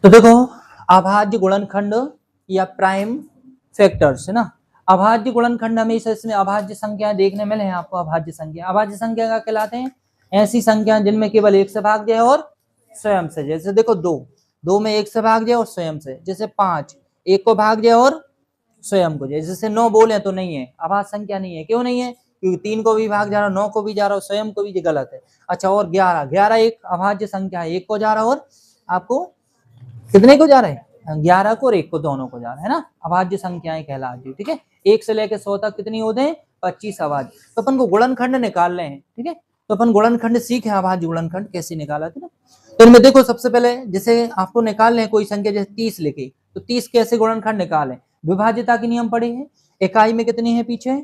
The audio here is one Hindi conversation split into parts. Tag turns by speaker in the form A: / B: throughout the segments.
A: तो देखो अभाज्य गुणनखंड या प्राइम फैक्टर्स है ना। अभाज्य गुणनखंड हमेशा इसमें अभाज्य संख्या देखने मिले हैं आपको। अभाज्य संख्या क्या कहलाते हैं? ऐसी संख्या जिनमें केवल एक से भाज्य है और स्वयं से। जैसे देखो दो में एक से भाज्य और स्वयं से। जैसे 5 एक को भाज्य और स्वयं को। जैसे 9 बोले तो नहीं है, अभाज्य संख्या नहीं है। क्यों नहीं है? क्योंकि 3 को भी भाग जा रहा, 9 को भी जा रहा और स्वयं को भी, ये गलत है। अच्छा, और 11 एक अभाज्य संख्या है, एक को जा रहा और आपको कितने को जा रहे हैं? 11 को और 1 को, दोनों को जा रहा है ना। अभाज्य संख्याएं कहलाती है। ठीक है, 1 से लेकर 100 तक कितनी होते हैं? 25 अभाज्य। तो अपन को गुणनखंड निकाल रहे हैं। ठीक है, तो अपन गुणनखंड सीखे, अभाज्य गुणनखंड कैसे निकाला था ना। तो इनमें देखो सबसे पहले जैसे आपको निकालने कोई संख्या, जैसे 30 लिखी, तो 30 कैसे गुणनखंड निकालें? विभाज्यता के नियम पढ़े हैं। इकाई में कितनी है? पीछे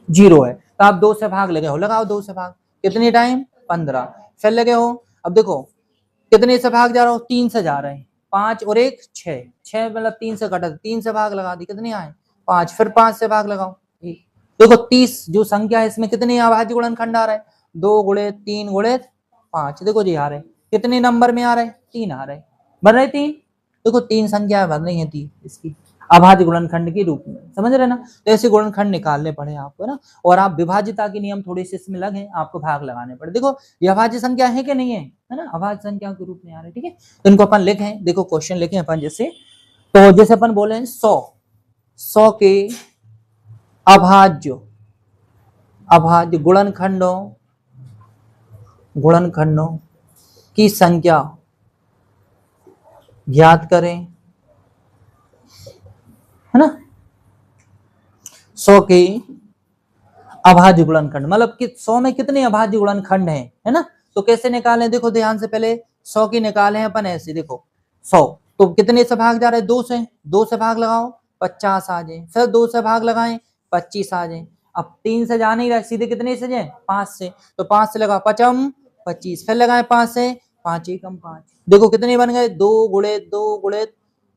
A: 0 है, तो आप 2 से भाग लगे हो, लगाओ 2 से भाग। कितनी टाइम? 15। फिर लगे हो, अब देखो कितने से भाग जा रहा हो? 3 से जा रहे हैं। 5 और 1 6, 6 मतलब 3 से कटा, 3 से भाग लगा दी, कितने आए? 5। फिर 5 से भाग लगाओ। देखो 30 जो संख्या है इसमें कितने अभाज्य गुणनखंड आ रहा है? 2 गुणित 3 गुणित 5। देखो जी आ रहे कितने नंबर में आ रहे? 3 आ रहे। बन रहे 3। देखो 3 संख्या बन रही है 3 इसकी अभाज्य गुणनखंड के रूप में। समझ रहे ना? तो ऐसे गुणनखंड निकालने पड़े आपको ना। और आप विभाज्यता के नियम थोड़े से इसमें लगे, आपको भाग लगाने पड़े। देखो ये अभाज्य संख्या है कि नहीं है? है ना, अभाज्य संख्या के रूप में आ रहे। ठीक है, तो इनको अपन लिखें। देखो क्वेश्चन लिखे अपन जैसे, तो जैसे अपन बोले 100 के अभाज्य गुणनखंडों की संख्या ज्ञात करें, है ना। 100 के अभाज्य गुणनखंड मतलब कि 100 में कितने अभाज्य गुणनखंड हैं, है ना। तो कैसे निकालें? देखो ध्यान से, पहले 100 की निकाले हैं अपन ऐसे। देखो 100 तो कितने से भाग जा रहे हैं? 2 से। 2 से भाग लगाओ 50 आ जाए। फिर 2 से भाग लगाएं 25 आ जाए। अब 3 से जा नहीं रहा, सीधे कितने से जाए? 5 से। तो 5 से लगा 5 25, फिर लगाए 5 से, 5 एकम 5। देखो कितने बन गए? 2 गुणित 2 गुणित,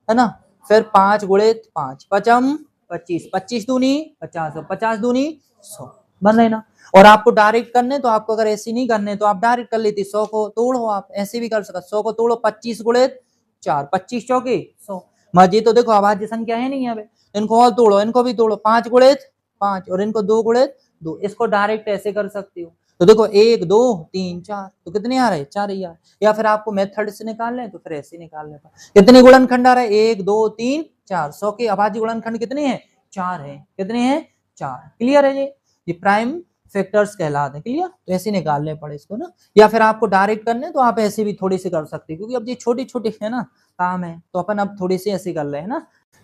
A: है ना। फिर 5 गुणित 5, 5 25, 25 दूनी 50, 50 दूनी 100। बन रहे ना। और आपको डायरेक्ट करने तो आपको अगर ऐसे नहीं करने तो आप डायरेक्ट कर लेती। 100 को तोड़ो, आप ऐसे भी कर सकते। 100 को तोड़ो 25 गुणित 4, 25 चौके 100। मर्जी तो देखो अभाज्य संख्या है नहीं है, इनको और तोड़ो, इनको भी तोड़ो। 5 गुणित 5 और इनको 2 गुणित 2। इसको डायरेक्ट ऐसे कर सकते हो। तो देखो 1 2 3 4, तो कितने आ रहे? 4 ही आ रहे। या फिर आपको मेथड से निकाल लें तो फिर ऐसे निकाल लें। कितने गुणनखंड आ रहे? 1 2 3 4। 100 के अभाज्य गुणनखंड कितने हैं? 4 है। कितने हैं? 4। क्लियर है ये प्राइम फैक्टर्स कहलाते हैं। क्लियर? तो ऐसे निकालने पड़े इसको ना। या फिर आपको डायरेक्ट करने तो आप ऐसे भी थोड़ी सी कर सकते हैं, क्योंकि अब ये छोटे छोटे है ना काम है, तो अपन अब थोड़ी सी ऐसे कर रहे हैं ना।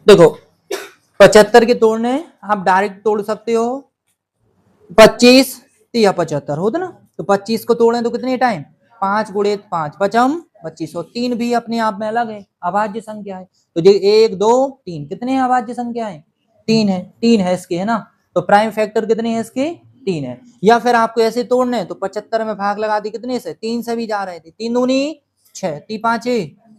A: देखो 75 के तोड़ने आप डायरेक्ट तोड़ सकते हो। 25 या 75 होता ना। तो 25 को तोड़े तो कितने टाइम? 5 गुणित 5, 5 25। और 3 भी अपने आप में अलग है, अभाज्य संख्या है। तो ये 1 2 3 कितने अभाज्य संख्या है? 3 है। 3 है इसके, है ना। तो प्राइम फैक्टर कितने हैं इसके? 3 है। या फिर आपको ऐसे तोड़ने तो 75 में भाग लगा दी, कितने से? 3 से भी जा रहे थे। 3 दूनी 6, 3 5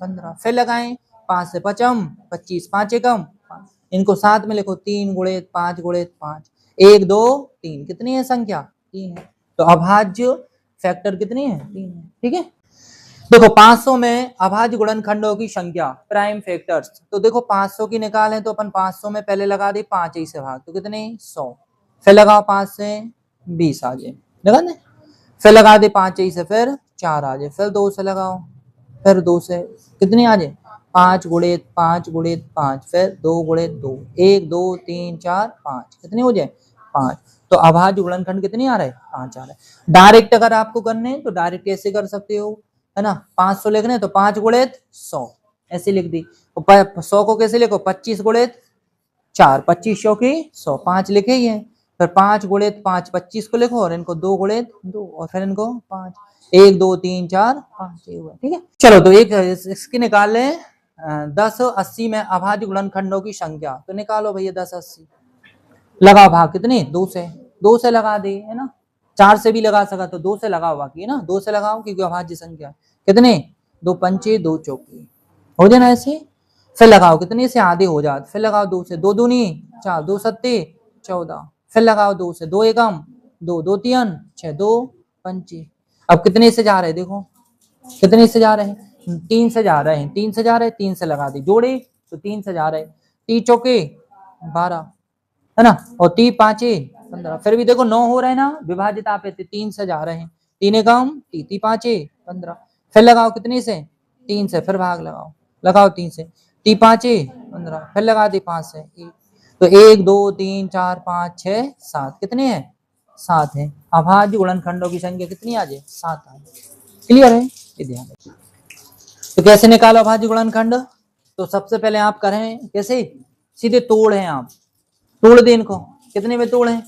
A: 15। फिर लगाएं 5 से 5 25, 5 एकम 5। इनको साथ में लिखो, 3 गुणित 5 गुणित 5, 1 2 3। कितनी है संख्या? 3 है। तो अभाज्य फैक्टर कितनी है? 3 है। ठीक है, देखो 500 में अभाज्य गुणनखंडों की संख्या प्राइम फैक्टर्स। तो देखो 500 की निकालें तो अपन 500 में पहले लगा दी 5 ही से भाग, तो कितने? 100। फिर लगाओ 5 से 20 आ जाए, लगा दे। फिर लगा दे 5 ही से, फिर 4 आ जाए। फिर 2 से लगाओ, फिर 2 से कितने आ जाए? 5 गुणित 5 गुणित 5, फिर 2 गुणित 2, 1 2 3 4 5। कितने हो जाए? 5। तो अभाज्य गुणनखंड कितने आ रहे? 5 आ रहे। डायरेक्ट अगर आपको करने तो डायरेक्ट कैसे कर सकते हो, है ना। 500 लिखने तो 5 गुणित 100 ऐसे लिख दी। 100 को कैसे लिखो? 25 गुणित 4, 25 चौके 100, 5 लिखे ही है। फिर 5 गुणित 5, 25 को लिखो और इनको 2 गुणित 2 और फिर इनको 5, 1 2 3 4 5 ये हुआ। ठीक है, चलो तो एक इसकी निकाल लें। 10 80 में अभाज्य गुणनखंडों की संख्या, तो निकालो भैया 10 80। लगा भाग कितने? 2 से। 2 से लगा दे, है ना। 4 से भी लगा सका तो 2 से लगाओ, बाकी है ना 2 से लगाओ, क्योंकि अभाज्य संख्या कितने? 2 पंचे 2 चौके हो जाना ऐसे। फिर लगाओ कितने से? आधे हो जाते। फिर लगाओ 2 से, 2 दूनी 4, 2 सत्ते 14। फिर लगाओ 2 से, 2 एकम 2, 2 तीन 6, 2 पंचे। अब कितने से जा रहे हैं? देखो कितने से जा रहे हैं? 3 से जा रहे हैं, 3 से जा रहे हैं, 3 से लगा दी, जोड़े तो 3 से जा रहे हैं, 3 चौके 12 है ना, और 3 पांचे 15, फिर भी देखो 9 हो रहे हैं ना, विभाजित आप 3 से जा रहे हैं, 3 एकम 3, 3 पांचे 15, फिर लगाओ कितने से 3 से, फिर भाग लगाओ, लगाओ 3 से, 3 पांचे 15, फिर लगा दी 5 से, तो 1 2 3 4 5 6 7, कितने हैं 7 है। अभाज्य गुणनखंडों की संख्या कितनी आ जाए 7 आ जाए। क्लियर है, ये ध्यान रखिए। तो कैसे निकालो अभाज्य गुणनखंड, तो सबसे पहले आप करें कैसे, सीधे तोड़ है, आप तोड़ दे इनको, कितने में तोड़ है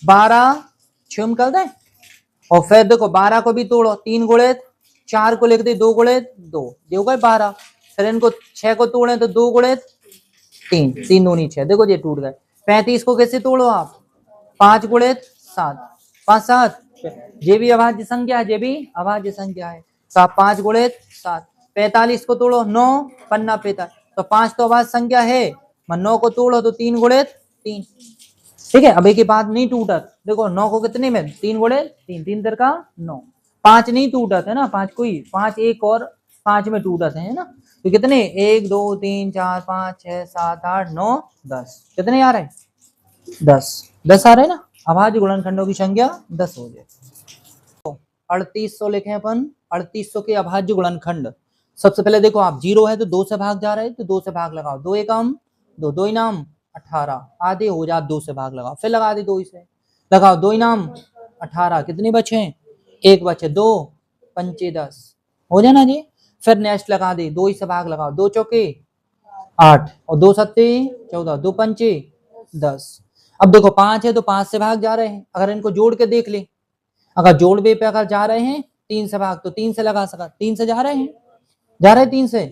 A: 12 6 निकल दे, और फिर देखो 12 को भी तोड़ो, 3 गुणित 4 को लिख दे 2 गुणित 2, ये हो गए 12, फिर इनको 6 को तोड़े तो 2 गुणित 3, 3 दूनी 6, देखो ये टूट गए। 35 को कैसे तोड़ो आप, 5 गुणित 7, 5 7, ये भी अभाज्य संख्या है, ये भी अभाज्य संख्या है, तो आप 5 गुणित 7, 45 को तोड़ो 9 पन्ना 45, तो 5 तो अभाज्य संख्या है, 9 को तोड़ो तो 3 गुणित 3, ठीक है। अब एक ही बात नहीं टूटत, देखो 9 को कितने में 3 गुणित 3, 3 तर का 9, 5 नहीं टूटत है ना, 5 कोई 5 एक और 5 में टूटत है ना, तो कितने 1 2 3 4 5 6 7 8 9 10, कितने आ रहे हैं 10, 10 आ रहे हैं ना, अभाज्य गुणनखंडों की संख्या 10 हो जाए। 3800 लिखे अपन, 3800 के अभाज्य गुणनखंड, सबसे पहले देखो आप 0 है तो 2 से भाग जा रहे हैं, तो 2 से भाग लगाओ, 2 एकम 2, 2 इनाम 18, आधे हो जा 2 से भाग लगाओ, फिर लगा दे 2 से लगाओ, 2 इनाम 18, कितने बचे 1 बचे, 2 पंचे 10 हो जाना जी, फिर नेक्स्ट लगा दे 2 से भाग लगाओ, 2 चौके 8 और 2 सत्ते 14, 2 पंचे 10। अब देखो 5 है तो 5 से भाग जा रहे हैं, अगर इनको जोड़ के देख ले, अगर जोड़ बे पे अगर जा रहे हैं 3 से भाग तो 3 से लगा सका, 3 से जा रहे हैं, जा रहे 3 से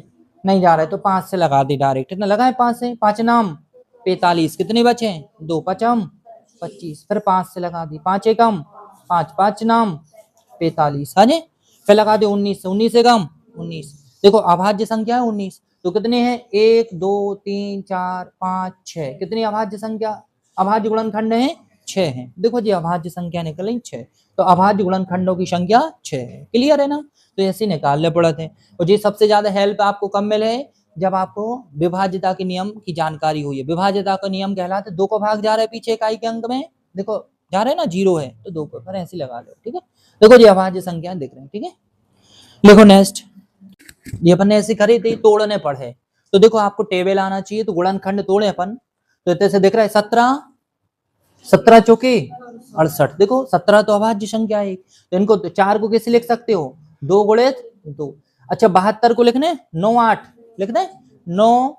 A: नहीं जा रहे तो 5 से लगा दी डायरेक्ट, इतना लगाए 5 से, 5 नाम 45, कितने बचे 2 पचम 25, फिर 5 से लगा दी, 5 एकम 5, 5 नाम 45, हाँ जी, फिर लगा दे 19 से, 19 एकम 19, देखो अभाज्य संख्या है 19, तो कितने हैं 1 2 3 4 5 6, कितनी अभाज्य संख्या, अभाज्य गुणनखंड है 6 है, देखो जी अभाज्य संख्या निकली 6, तो अभाज्य गुणनखंडों की संख्या 6 है। क्लियर है ना, तो ऐसे निकालने पड़ते हैं, और ये सबसे ज्यादा हेल्प आपको कब मिले, जब आपको विभाज्यता के नियम की जानकारी हुई है। विभाज्यता का नियम कहलाते 2 को भाग जा रहा है पीछे इकाई के अंक में, देखो जा रहे हैं ना 0 है तो 2 को पर ऐसे लगा लो, ठीक है, देखो ये अभाज्य संख्या दिख रहे हैं, ठीक है। देखो नेक्स्ट, ये अपन ने ऐसे करी थी, तोड़ने पड़े, तो देखो आपको टेबल आना चाहिए, तो गुणनखंड तोड़े अपन, तो इतने से दिख रहा है 17, 17 चौके 68, देखो 17 तो अभाज्य संख्या है, तो इनको 4 को कैसे लिख सकते हो 2 गुणित 2, अच्छा 72 को लिखने 9 8 लिख दे, 9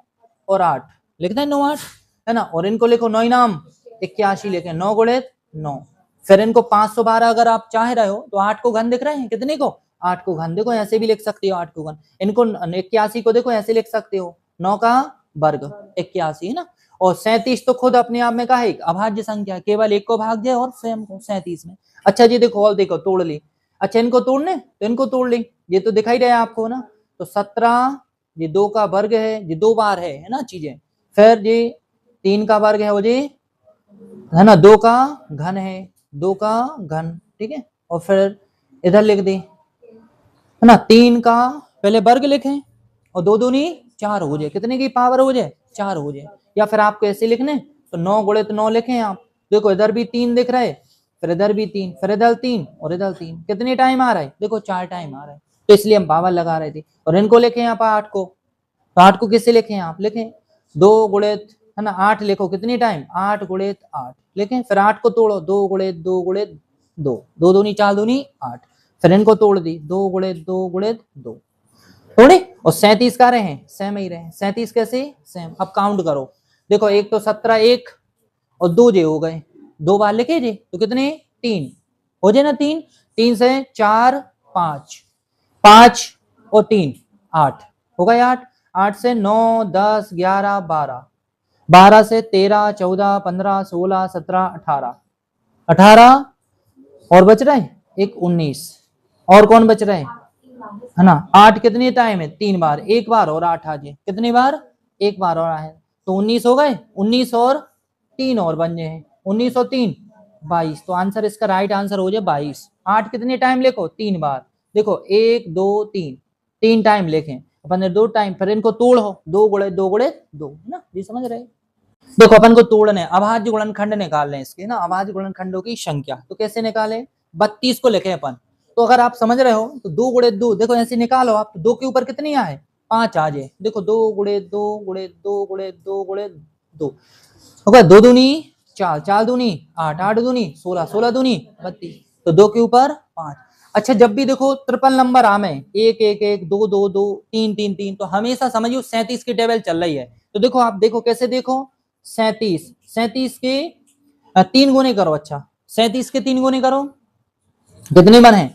A: और 8 लिख दे, 9 8 है ना, और इनको लिखो 9 इनाम 81 लिखे, 9 गुणित 9, फिर इनको 512 अगर आप चाह रहे हो तो 8 को घन दिख रहे हैं, कितने को 8 को घन, देखो ऐसे भी लिख सकते हो 8 को घन, इनको 81 को देखो ऐसे लिख सकते हो 9 का वर्ग 81 है ना, और 37 तो खुद अपने आप में का है अभाज्य संख्या, केवल एक को भाग जाए और स्वयं को 37 में। अच्छा जी देखो और देखो तोड़ ली, अच्छा इनको तोड़ने तो इनको तोड़ ली, ये तो दिखाई रहा है आपको ना, तो 17 ये 2 का वर्ग है, ये 2 बार है ना चीजें, फिर ये 3 का वर्ग है, वो जी है ना 2 का घन है, 2 का घन, ठीक है, और फिर इधर लिख दे है ना 3 का पहले वर्ग लिखें और 2 दूनी 4 हो जाए, कितने की पावर हो जाए 4 हो जाए, या फिर आपको ऐसे लिखने तो 9 गुणित 9 लिखें आप, देखो इधर भी 3 दिख रहा है, फिर इधर भी 3, फिर इधर 3 और इधर 3, कितने टाइम आ रहा है देखो 4 टाइम आ रहा है, तो इसलिए हम पावर लगा रहे थे, और इनको लिखे यहाँ पर 8 को, तो 8 को किससे लिखें आप लिखें 2 गुणित है ना 8 लिखो, कितनी टाइम 8 गुणित 8 लिखें, फिर 8 को तोड़ो 2 गुणित 2 गुणित 2, 2 दूनी 4 दूनी 8, फिर इनको तोड़ दी 2 गुणित 2 गुणित 2 थोड़े, और 37 का रहे सेम ही रहे, 37 कैसे सेम, अब काउंट करो देखो, एक तो 17 एक और 2 जे हो गए, 2 बार लिखे जे तो कितने 3 हो जाए ना, 3 3 से 4 5 5 और 3 8 हो गए, 8 8 से 9 10 11 12 12 से 13 14 15 16 17 18 18 और बच रहे एक 19, और कौन बच रहे है ना 8, कितने टाइम है 3 बार, एक बार और 8 आ जाए, कितनी बार एक बार और आए, तो 19 हो गए, 19 और 3 और बन जाए 19 और 3 22, तो आंसर इसका राइट आंसर हो जाए 22। 8 कितने टाइम लिखो 3 बार, देखो 1 2 3 3 टाइम लिखें, अपन ने 2 टाइम, फिर इनको तोड़ हो, 2 गुणे 2 गुणे 2, है ना, ये समझ रहे हैं। देखो अपन को तोड़ने अभाज्य गुणनखंड निकाल रहे हैं इसके ना, अभाज्य गुणनखंडों की संख्या, तो कैसे निकाले, 32 को लिखे अपन, तो अगर आप समझ रहे हो तो 2 गुणे 2, देखो ऐसे निकालो आप, तो 2 के ऊपर कितनी आए, 5 आ जाए, देखो 2 गुणे 2 गुणे 2 गुणे 2 गुणे 2 होगा, 2 दूनी 4, 4 दूनी 8, 8 दूनी 16, 16 दूनी 32, तो 2 के ऊपर 5। अच्छा जब भी देखो ट्रिपल नंबर आमे 1 1 1 2 2 2 3 3 3, तो हमेशा समझियो 37 की टेबल चल रही है। तो देखो आप देखो कैसे, देखो 37, 37 के 3 गुने करो, अच्छा 37 के 3 गुने करो, कितने बने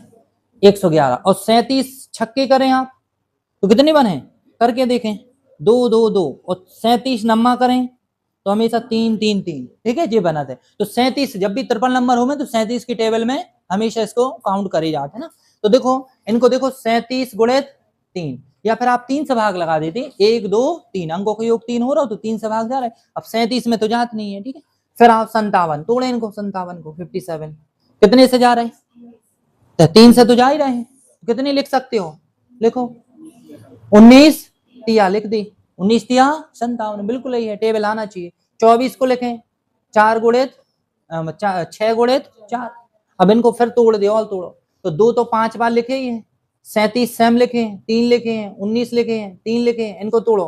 A: 111, और 37 छक्के करें आप तो कितने बने, करके देखें 2 2 2, और 37 नम्मा करें तो हमेशा 3 3 3, ठीक है, ये बना थे। तो 37 जब भी ट्रिपल नंबर हो में तो 37 की टेबल में हमेशा इसको काउंट करे जाते हैं ना। तो देखो इनको देखो 37 गुणित 3, या फिर आप 3 से भाग लगा देते, 1 2 3 अंकों का योग 3 हो रहा हो तो 3 से भाग जा रहा है, अब 37 में तो जात नहीं है, ठीक है। फिर आप 57 तोड़े इनको, 57 को 57 कितने से जा रहे हैं, तो 3 से तो जा ही रहे हैं, कितने लिख सकते हो, लिखो 19 तिया लिख दी, 19 तिया 57, बिल्कुल यही है, टेबल आना चाहिए। 24 को लिखें 4 गुणित 6 गुणित 4, अब इनको फिर तोड़ दे और तोड़ो, तो 2 तो 5 बार लिखे ही है, 37 सेम लिखे हैं, 3 लिखे हैं, 19 लिखे हैं, 3 लिखे हैं, इनको तोड़ो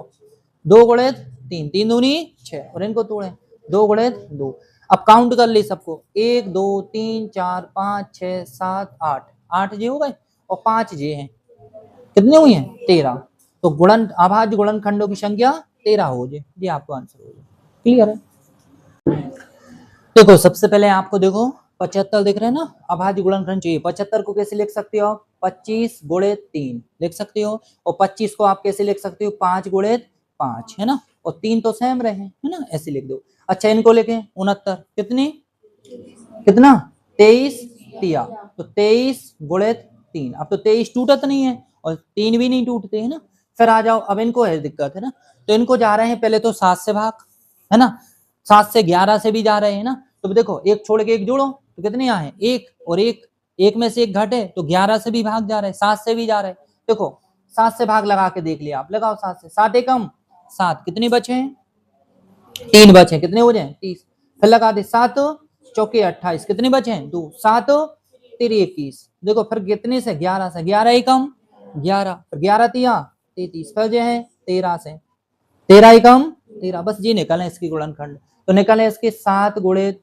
A: 2 गुणित 3, 3 दूनी 6, और इनको तोड़े 2 गुणित 2। अब काउंट कर ली सबको, 1 2 3 4 5 6 7 8, 8 जे हो गए और 5 जे हैं, कितने हुई हैं 13, तो गुणन अभाज्य गुणनखंडों की संख्या 13 हो जाए, ये आपको आंसर हो जाए, क्लियर है। देखो सबसे पहले आपको देखो 75 दिख रहे हैं ना, अभाज्य गुणनखंड चाहिए, 75 को कैसे लिख सकते हो आप, 25 गुणित 3 लिख सकते हो, और 25 को आप कैसे लिख सकते हो, 5 गुणित 5, है ना, और 3 तो सेम रहे हैं, है ना, ऐसे लिख दो। अच्छा इनको लिखें 69, कितनी कितना 23 तिया, तो 23 गुणित 3, अब तो 23 टूटत नहीं है और 3 भी नहीं टूटते, है ना। फिर आ जाओ, अब इनको है दिक्कत, है ना, तो इनको जा रहे हैं पहले तो 7 से भाग, है ना, 7 से 11 से भी जा रहे हैं ना, तो देखो एक छोड़ के एक जोड़ो तो कितने आए, 1 और 1 में से 1 घटे तो 11 से भी भाग जा रहे हैं, 7 से भी जा रहे हैं, देखो 7 से भाग लगा के देख लिया आप, लगाओ 7 से, 7 एकम 7, कितने बचे हैं 3 बचे, कितने हो जाए 30, फिर लगा दे 7 चौके 28, कितने बचे हैं 2, 7 3 21, देखो फिर कितने से 11 से, 11 एकम 11, फिर 11 तिया 33, फिर जो है 13 से 13 एकम 13, बस ये निकले इसकी गुणनखंड, तो निकले इसके 7 गुणित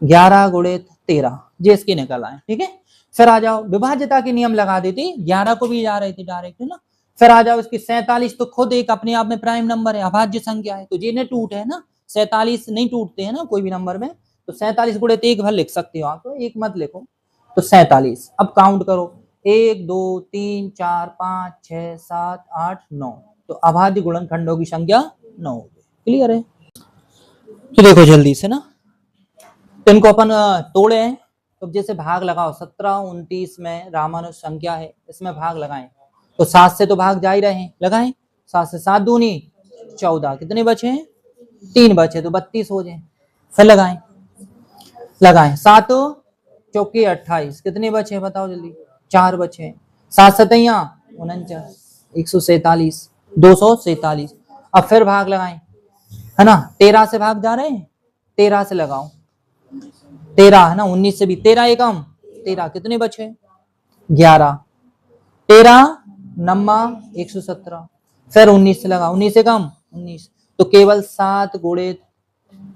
A: 11 गुणित 13, ये इसकी निकल आए, ठीक है। फिर आ जाओ विभाज्यता के नियम लगा देती, 11 को भी जा रहे थे डायरेक्ट, है ना। फिर आ जाओ इसकी 47, तो खुद एक अपने आप में प्राइम नंबर है, अभाज्य संख्या है, तो ये नहीं टूट है ना, 47 नहीं टूटते हैं ना कोई भी नंबर में, तो 47 गुणित 1 भर लिख सकते हो आप, तो एक मत लिखो, तो 47। अब काउंट करो 1 2 3 4 5 6 7 8 9, तो अभाज्य गुणनखंडों की संख्या 9, क्लियर है। तो देखो जल्दी से ना, तो इनको अपन तोड़े हैं, तो जैसे भाग लगाओ 17 29 में रामानुज संख्या है, इसमें भाग लगाएं, तो 7 से तो भाग जा ही रहे हैं, लगाएं 7 से 7 दूनी 14, कितने बचे हैं 3 बचे, तो 32 हो जाए, फिर लगाएं लगाएं 7 चौके 28, कितने बचे बताओ जल्दी, 4 बचे, 7 सतैया 49, 147 247, अब फिर भाग लगाएं, है ना, 13 से भाग जा रहे हैं, 13 से लगाओ 13, है ना, 19 से भी 13 एकम 13, कितने बचे 11, 13 नम्मा 117, फिर 19 से लगा, 19 एकम 19, तो केवल 7 गुणित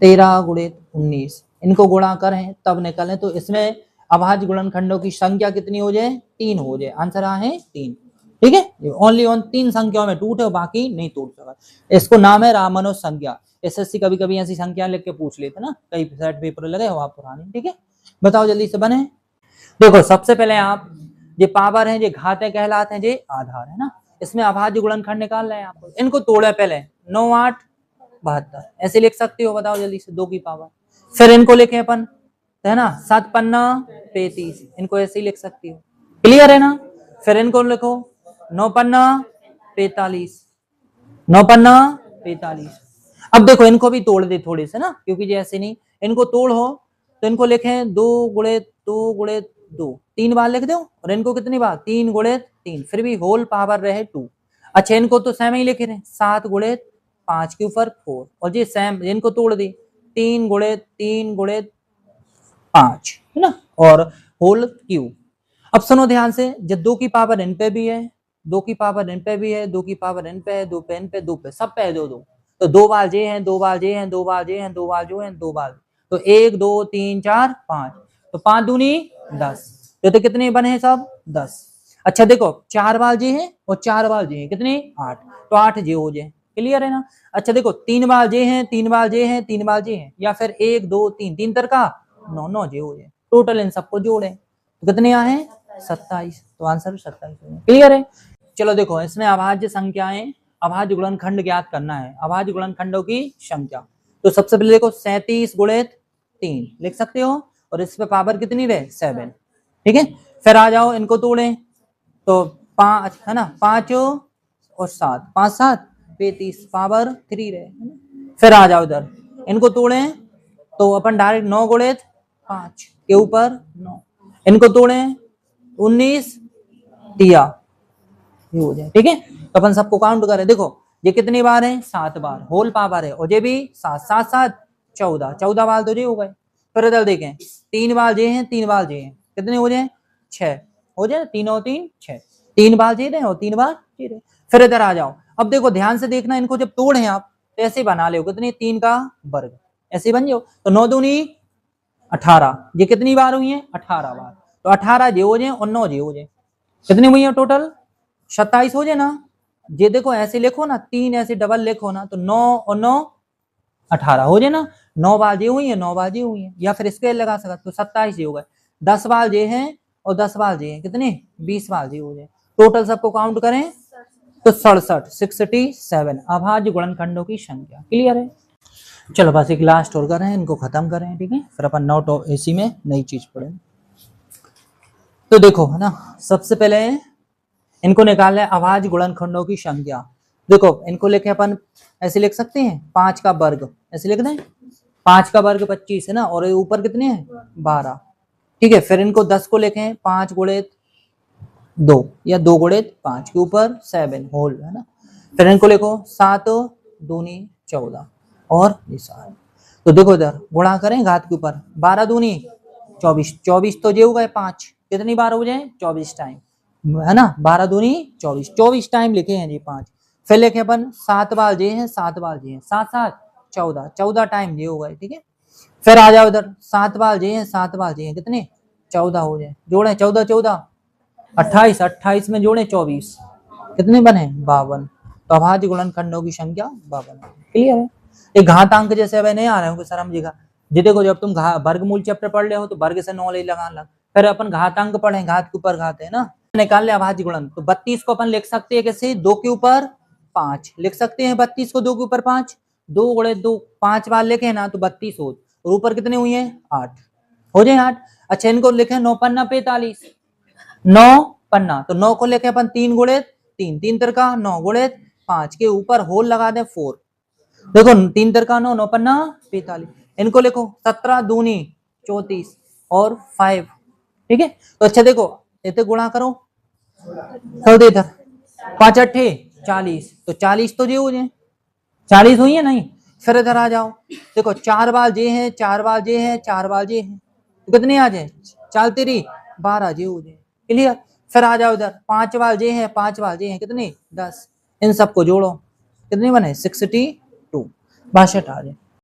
A: 13 गुणित 19, इनको गुणा करें तब निकले, तो इसमें अभाज्य गुणनखंडों की संख्या कितनी हो जाए 3 हो जाए, आंसर आ है 3, ठीक है। ओनली ऑन 3 संख्याओं में टूटे, बाकी नहीं टूट सका, इसको नाम है रामानुज संख्या। एसएससी कभी कभी ऐसी संख्या लिख के पूछ लेते ना, कई सेट पेपर लगे हो आप पुराने, ठीक है। बताओ जल्दी से बने। देखो सबसे पहले आप ये पावर है, ये घाते कहलाते हैं, ये आधार है ना, इसमें अभाज्य गुणनखंड निकाल रहे हैं आपको, इनको तोड़े पहले 9 8 72, ऐसे लिख सकते हो, बताओ जल्दी से 2 की पावर, फिर इनको लिखे अपन, है ना, 7 पन्ना 35, इनको ऐसे ही लिख सकती हो, क्लियर है ना। फिर इनको लिखो 9 पन्ना 45, 9 पन्ना 45। अब देखो इनको भी तोड़ दे थोड़े से ना, क्योंकि जैसे नहीं इनको तोड़ हो, तो इनको लिखें 2 गुणित 2, 3 बार लिख दो। और इनको कितनी बार, 3 गुणित 3, फिर भी होल पावर रहे 2। अच्छा इनको तो सेम ही लिखे रहे, 7 गुणित 5 के ऊपर 4, और ये सेम इनको तोड़ दी, 3 गुणित 5, है ना, और होल क्यूब। अब सुनो ध्यान से, जब 2 की पावर n पे भी है, 2 की पावर n पे भी है, 2 की पावर n पे है, 2 पे n पे, 2 पे, सब पे है 2 2, तो 2 बार जे हैं, 2 बार जे हैं, 2 बार जे हैं, 2 बार जो हैं, 2 बार, तो 1 2 3 4 5, तो 5 दूनी 10, तो कितने बने हैं सब 10। अच्छा देखो 4 बार जे हैं और 4 बार जे हैं, कितने 8, तो 8 जे हो जाए, क्लियर है ना। अच्छा देखो 3 बार जे हैं, 3 बार जे हैं, 3 बार जे हैं, या फिर 1 2 3, 3 तरका 9 9 जे हो जाए, टोटल इन सबको जोड़े तो कितने आए 27, तो आंसर 27 है, क्लियर है। चलो देखो इसमें अभाज्य संख्याएं, अभाज्य गुणनखंड ज्ञात करना है, अभाज्य गुणनखंडों की संख्या। तो सबसे पहले देखो 37 गुणित 3 लिख सकते हो, और इस पे पावर कितनी रहे 7, ठीक है। फिर आ जाओ इनको तोड़े, तो 5 है ना, 5 और 7, 5 7 35, पावर 3 रहे, फिर आ जाओ इधर इनको तोड़े, तो अपन डायरेक्ट 9 गुणित 5 के ऊपर 9, इनको तोड़े 19 दिया, ये हो जाए, ठीक है। तो अपन सबको काउंट करें, देखो ये कितनी बार है 7 बार, होल पावर है, और ये भी 7 7 7 14, 14 बार तो ये हो गए। फिर इधर देखें 3 बार ये हैं, 3 बार ये हैं, कितने हो जाए 6 हो जाए, 3 और 3 6, 3 बार ये रहे और 3 बार ये रहे। फिर इधर आ जाओ, अब देखो ध्यान से देखना, इनको जब तोड़े आप तो ऐसे बना ले, कितने 3 का वर्ग, ऐसे बन जाओ, तो 9 दूनी 18, ये कितनी बार हुई है 18 बार, तो 18 जे हो जाए और 9 जे हो जाए, कितनी हुई है टोटल 27 हो जाए ना। ये देखो ऐसे लिखो ना, 3 ऐसे डबल लिखो ना, तो 9 और 9 18 हो जाए ना, 9 बार ये हुई है, 9 बार ये हुई है, या फिर स्केल लगा सकते तो 27 ये हो गए, 10 बार ये हैं और 10 बार ये हैं, कितने 20 बार ये हो जाए, टोटल सबको काउंट करें तो 67 अभाज्य गुणनखंडों की संख्या, क्लियर है। चलो बस एक लास्ट और करें, इनको खत्म करें, ठीक है, फिर अपन नोट इसी में नई चीज पढ़ें। तो देखो है ना, सबसे पहले इनको निकालना है अभाज्य गुणनखंडों की संख्या। देखो इनको लेके अपन ऐसे लिख सकते हैं, 5 का वर्ग ऐसे लिख दें, 5 का वर्ग 25 है ना, और ऊपर कितने हैं 12, ठीक है। फिर इनको 10 को लिखे 5 गुणित 2 या 2 गुणित 5 के ऊपर 7 होल, है ना। फिर इनको लिखो 7 दूनी 14 और निशान, तो देखो इधर गुणा करें घात के ऊपर, 12 दूनी 24, 24 तो ये हो गए 5, कितनी बार हो जाए 24 टाइम, है ना, 12 दूनी 24, 24 टाइम लिखे हैं जी 5। फिर लिखे अपन 7 बार ये हैं, 7 बार ये हैं, 7 7 14, 14 टाइम ये हो गए, ठीक है। फिर आ जाओ इधर 7 बार ये हैं, 7 बार ये हैं, कितने 14 हो जाए, जोड़े 14 14 28, 28 में जोड़े 24, कितने बने 52, तो अभाज्य गुणनखंडों की संख्या 52, क्लियर है। ये घातांक जैसे अब नहीं आ रहे होंगे सर समझिएगा, जी देखो जब तुम वर्गमूल चैप्टर पढ़ रहे हो तो वर्ग से नॉलेज लगाने लग, फिर अपन घातांक पढ़े, घात के ऊपर घात है ना, निकाल ले अभाज्य गुणन, तो 32 को अपन लिख सकते हैं कैसे, 2 के ऊपर 5 लिख सकते हैं, 32 को 2 के ऊपर 5, 2 गुणित 2 5 बार लिखे ना तो 32 हो, और ऊपर कितने हुए हैं 8 हो जाए 8। अच्छा इनको लिखे 9 पन्ना 45, 9 पन्ना, तो 9 को लेके अपन 3 गुणित 3, 3 तरका 9 गुणित 5 के ऊपर होल लगा दे 4, देखो 3 तरका 9, 9 पन्ना 45, इनको लिखो 17 दूनी 34 और 5, ठीक है। तो अच्छा देखो इतने गुणा करो, कर दे इधर 5 8 40, तो 40 तो ये हो जाए, 40 हुई है नहीं। फिर इधर आ जाओ, देखो 4 बार ये है, 4 बार ये है, 4 बार ये है, तो कितने आ जाए 4 तेरी 12 ये हो जाए, क्लियर। फिर आ जाओ इधर 5 बार ये है, 5 बार ये है, कितने 10, इन सबको जोड़ो कितने बने 62, 62 आ जाए।